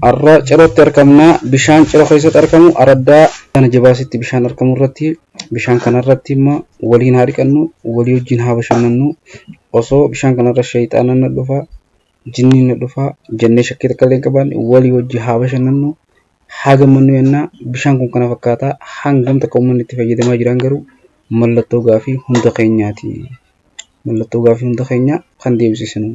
Arra cirootti argamna bishaan ciroo keessatti argamu araddaa kana jabaasitti bishaan argamu irratti bishaan kanarratti immoo waliin haa dhiqannu walii wajjin haa bashannannu osoo bishaan kanarra shayxaanaan na dhufa jinniin na dhufa jennee shakkii takka illee hin qabaanne walii wajjin haa bashannannu haa gammannu yennaa bishaan kun kana fakkaata hangam takka uummanni itti fayyadamaa jiran garuu mallattoo gaafii hunda keenyaati. Mallattoo gaafii hunda keenya kan deebisisinu.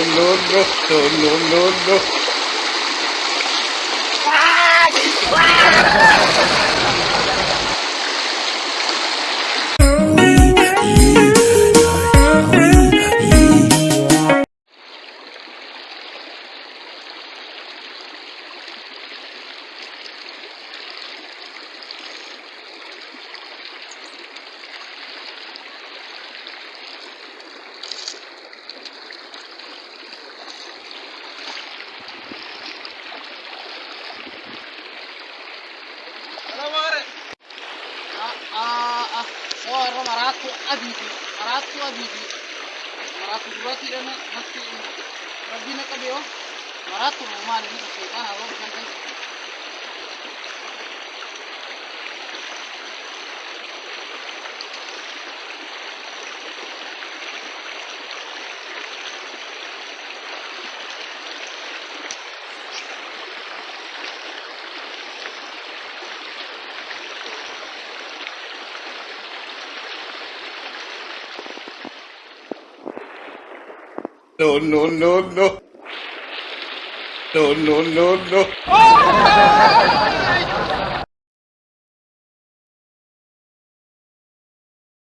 No. No.